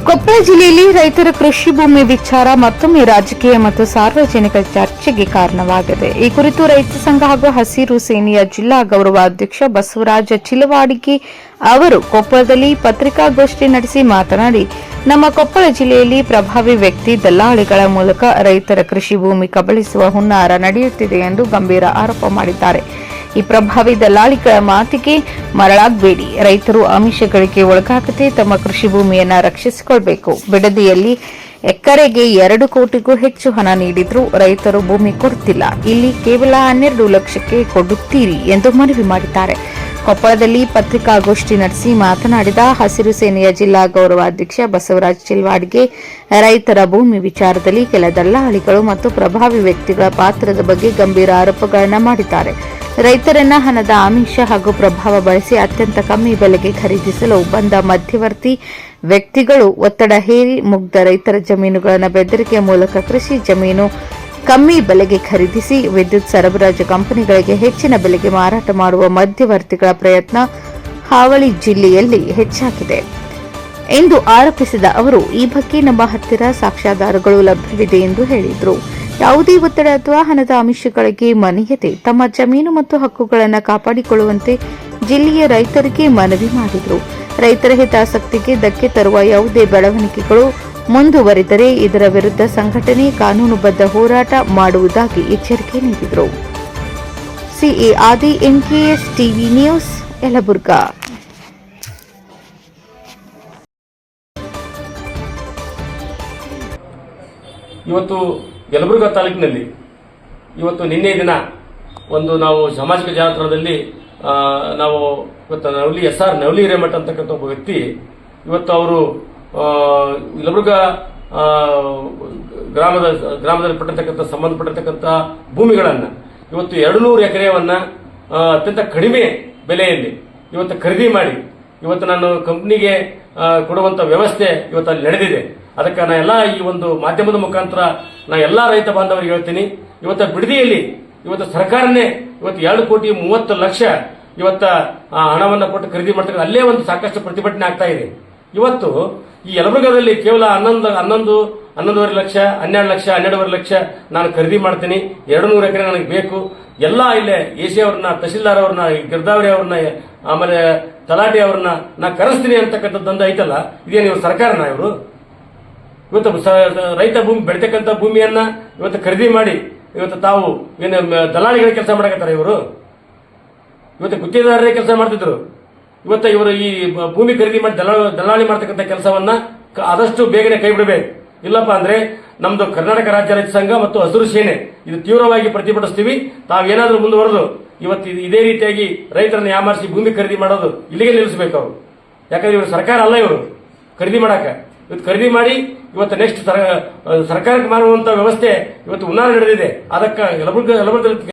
ಕೊಪ್ಪಳ ಜಿಲ್ಲೆಯಲ್ಲಿ ರೈತರ ಕೃಷಿ ಭೂಮಿ ವಿಚಾರ ಮತ್ತೊಮ್ಮೆ ರಾಜಕೀಯ ಮತ್ತು ಸಾರ್ವಜನಿಕ ಚರ್ಚೆಗೆ ಕಾರಣವಾಗಿದೆ. ಈ ಕುರಿತು ರೈತ ಸಂಘ ಹಾಗೂ ಹಸಿರು ಸೇನೆಯ ಜಿಲ್ಲಾ ಗೌರವಾಧ್ಯಕ್ಷ ಬಸವರಾಜ ಚಿಲವಾಡಿಗಿ ಅವರು ಕೊಪ್ಪಳದಲ್ಲಿ ಪತ್ರಿಕಾಗೋಷ್ಠಿ ನಡೆಸಿ ಮಾತನಾಡಿ, ನಮ್ಮ ಕೊಪ್ಪಳ ಜಿಲ್ಲೆಯಲ್ಲಿ ಪ್ರಭಾವಿ ವ್ಯಕ್ತಿ ದಲ್ಲಾಳಿಗಳ ಮೂಲಕ ರೈತರ ಕೃಷಿ ಭೂಮಿ ಕಬಳಿಸುವ ಹುನ್ನಾರ ನಡೆಯುತ್ತಿದೆ ಎಂದು ಗಂಭೀರ ಆರೋಪ ಮಾಡಿದ್ದಾರೆ. ಈ ಪ್ರಭಾವಿ ದಲ್ಲಾಳಿಗಳ ಮಾತಿಗೆ ಮರಳಾಗಬೇಡಿ. ರೈತರು ಆಮಿಷಗಳಿಗೆ ಒಳಗಾಗದೆ ತಮ್ಮ ಕೃಷಿ ಭೂಮಿಯನ್ನು ರಕ್ಷಿಸಿಕೊಳ್ಳಬೇಕು. ಬಿಡದಿಯಲ್ಲಿ ಎಕರೆಗೆ 2 ಕೋಟಿಗೂ ಹೆಚ್ಚು ಹಣ ನೀಡಿದ್ರೂ ರೈತರು ಭೂಮಿ ಕೊಡುತ್ತಿಲ್ಲ. ಇಲ್ಲಿ ಕೇವಲ 12 ಲಕ್ಷಕ್ಕೆ ಕೊಡುತ್ತೀರಿ ಎಂದು ಮನವಿ ಮಾಡಿದ್ದಾರೆ. ಕೊಪ್ಪಳದಲ್ಲಿ ಪತ್ರಿಕಾಗೋಷ್ಠಿ ನಡೆಸಿ ಮಾತನಾಡಿದ ಹಸಿರು ಸೇನೆಯ ಜಿಲ್ಲಾ ಗೌರವಾಧ್ಯಕ್ಷ ಬಸವರಾಜ ಚಿಲವಾಡಿಗಿ, ರೈತರ ಭೂಮಿ ವಿಚಾರದಲ್ಲಿ ಕೆಲ ದಲ್ಲಾಳಿಗಳು ಮತ್ತು ಪ್ರಭಾವಿ ವ್ಯಕ್ತಿಗಳ ಪಾತ್ರದ ಬಗ್ಗೆ ಗಂಭೀರ ಆರೋಪಗಳನ್ನು ಮಾಡಿದ್ದಾರೆ. ರೈತರನ್ನ ಹಣದ ಆಮಿಷ ಹಾಗೂ ಪ್ರಭಾವ ಬಳಸಿ ಅತ್ಯಂತ ಕಮ್ಮಿ ಬೆಲೆಗೆ ಖರೀದಿಸಲು ಬಂದ ಮಧ್ಯವರ್ತಿ ವ್ಯಕ್ತಿಗಳು ಒತ್ತಡ ಹೇರಿ ಮುಗ್ಧ ರೈತರ ಜಮೀನುಗಳನ್ನು ಬೆದರಿಕೆ ಮೂಲಕ ಕೃಷಿ ಜಮೀನು ಕಮ್ಮಿ ಬೆಲೆಗೆ ಖರೀದಿಸಿ ವಿದ್ಯುತ್ ಸರಬರಾಜು ಕಂಪನಿಗಳಿಗೆ ಹೆಚ್ಚಿನ ಬೆಲೆಗೆ ಮಾರಾಟ ಮಾಡುವ ಮಧ್ಯವರ್ತಿಗಳ ಪ್ರಯತ್ನ ಹಾವಳಿ ಜಿಲ್ಲೆಯಲ್ಲಿ ಹೆಚ್ಚಾಗಿದೆ ಎಂದು ಆರೋಪಿಸಿದ ಅವರು, ಈ ಬಗ್ಗೆ ನಮ್ಮ ಹತ್ತಿರ ಸಾಕ್ಷ್ಯಾಧಾರಗಳು ಲಭ್ಯವಿದೆ ಎಂದು ಹೇಳಿದರು. ಯಾವುದೇ ಒತ್ತಡ ಅಥವಾ ಹಣದ ಆಮಿಷಗಳಿಗೆ ಮಣಿಯದೆ ತಮ್ಮ ಜಮೀನು ಮತ್ತು ಹಕ್ಕುಗಳನ್ನು ಕಾಪಾಡಿಕೊಳ್ಳುವಂತೆ ಜಿಲ್ಲೆಯ ರೈತರಿಗೆ ಮನವಿ ಮಾಡಿದರು. ರೈತರ ಹಿತಾಸಕ್ತಿಗೆ ಧಕ್ಕೆ ತರುವ ಯಾವುದೇ ಬೆಳವಣಿಗೆಗಳು ಮುಂದುವರಿದರೆ ಇದರ ವಿರುದ್ಧ ಸಂಘಟನೆ ಕಾನೂನುಬದ್ಧ ಹೋರಾಟ ಮಾಡುವುದಾಗಿ ಎಚ್ಚರಿಕೆ ನೀಡಿದರು. ಸಿಎ ಆದಿ, ಎನ್ಕೆಎಸ್ ಟಿವಿ ನ್ಯೂಸ್, ಯಲಬುರ್ಗಾ. ಇವತ್ತು ಯಲಬುರ್ಗಾ ತಾಲೂಕಿನಲ್ಲಿ ಇವತ್ತು ನಿನ್ನೆ ದಿನ ಒಂದು ನಾವು ಸಾಮಾಜಿಕ ಜಾಲತಾಣದಲ್ಲಿ ನಾವು ಇವತ್ತು ನವಲಿ ಹಿರೇಮಠ ಅಂತಕ್ಕಂಥ ಒಬ್ಬ ವ್ಯಕ್ತಿ ಇವತ್ತು ಅವರು ಯಲಬುರ್ಗಾ ಗ್ರಾಮದಲ್ಲಿ ಸಂಬಂಧಪಟ್ಟಿರ್ತಕ್ಕಂಥ ಭೂಮಿಗಳನ್ನು ಇವತ್ತು 200 ಎಕರೆಯನ್ನ ಅತ್ಯಂತ ಕಡಿಮೆ ಬೆಲೆಯಲ್ಲಿ ಇವತ್ತು ಖರೀದಿ ಮಾಡಿ ಇವತ್ತು ನಾನು ಕಂಪ್ನಿಗೆ ಕೊಡುವಂತ ವ್ಯವಸ್ಥೆ ಇವತ್ತು ಅಲ್ಲಿ ನಡೆದಿದೆ. ಅದಕ್ಕೆ ನಾ ಎಲ್ಲ ಈ ಒಂದು ಮಾಧ್ಯಮದ ಮುಖಾಂತರ ನಾ ಎಲ್ಲ ರೈತ ಬಾಂಧವರಿಗೆ ಹೇಳ್ತೀನಿ, ಇವತ್ತು ಬಿಡದಿಯಲ್ಲಿ ಇವತ್ತು ಸರ್ಕಾರನೇ ಇವತ್ತು 2,30,00,000 ಇವತ್ತ ಹಣವನ್ನು ಕೊಟ್ಟು ಖರೀದಿ ಮಾಡ್ತಕ್ಕಂಥ ಅಲ್ಲೇ ಒಂದು ಸಾಕಷ್ಟು ಪ್ರತಿಭಟನೆ ಆಗ್ತಾ ಇದೆ. ಇವತ್ತು ಈ ಯಲಬುರ್ಗಾದಲ್ಲಿ ಕೇವಲ 11,500,000 12 ಲಕ್ಷ 12.5 ಲಕ್ಷ ನಾನು ಖರೀದಿ ಮಾಡ್ತೀನಿ, 200 ಎಕರೆ ನನಗೆ ಬೇಕು. ಎಲ್ಲ ಇಲ್ಲೇ ಎಸಿ ಅವ್ರನ್ನ, ತಹಶೀಲ್ದಾರ್ ಅವ್ರನ್ನ, ಗಿರ್ದಾವರಿ ಅವ್ರನ್ನ, ಆಮೇಲೆ ತಲಾಟಿ ಅವ್ರನ್ನ ನಾ ಕರೆಸ್ತೀನಿ ಅಂತಕ್ಕಂಥದ್ದು ಐತಲ್ಲ, ಇದೇನು ಇವರು ಸರ್ಕಾರನ? ಇವರು ಇವತ್ತು ರೈತ ಭೂಮಿ ಬೆಳಿತಕ್ಕಂಥ ಭೂಮಿಯನ್ನ ಇವತ್ತು ಖರೀದಿ ಮಾಡಿ ಇವತ್ತು ತಾವು ಏನು ದಲ್ಲಾಳಿಗಳ ಕೆಲಸ ಮಾಡಕತ್ತಾರೆ. ಇವರು ಇವತ್ತು ಗುತ್ತಿಗೆದಾರರೇ ಕೆಲಸ ಮಾಡ್ತಿದ್ರು. ಇವತ್ತು ಇವರು ಈ ಭೂಮಿ ಖರೀದಿ ಮಾಡಿ ದಲ್ಲಾಳಿ ಮಾಡ್ತಕ್ಕಂಥ ಕೆಲಸವನ್ನ ಆದಷ್ಟು ಬೇಗನೆ ಕೈ ಬಿಡಬೇಕು. ಇಲ್ಲಪ್ಪ ಅಂದ್ರೆ ನಮ್ದು ಕರ್ನಾಟಕ ರಾಜ್ಯ ರೈತ ಸಂಘ ಮತ್ತು ಹಸಿರು ಸೇನೆ ಇದು ತೀವ್ರವಾಗಿ ಪ್ರತಿಭಟಿಸ್ತೀವಿ. ತಾವೇನಾದ್ರೂ ಮುಂದುವರೆದು ಇವತ್ತು ಇದೇ ರೀತಿಯಾಗಿ ರೈತರನ್ನ ಯಾಮಾರಿಸಿ ಭೂಮಿ ಖರೀದಿ ಮಾಡೋದು ಇಲ್ಲಿಗೆ ನಿಲ್ಲಿಸಬೇಕು ಅವರು. ಯಾಕಂದ್ರೆ ಇವರು ಸರ್ಕಾರ ಅಲ್ಲ, ಇವರು ಖರೀದಿ ಮಾಡಾಕ ಇವತ್ತು ಖರೀದಿ ಮಾಡಿ ಇವತ್ತು ನೆಕ್ಸ್ಟ್ ಸರ್ಕಾರಕ್ಕೆ ಮಾರುವಂತ ವ್ಯವಸ್ಥೆ ಇವತ್ತು ಹುನ್ನಾರ ನಡೆದಿದೆ. ಅದಕ್ಕೆ ಯಲಬುರ್ಗಾ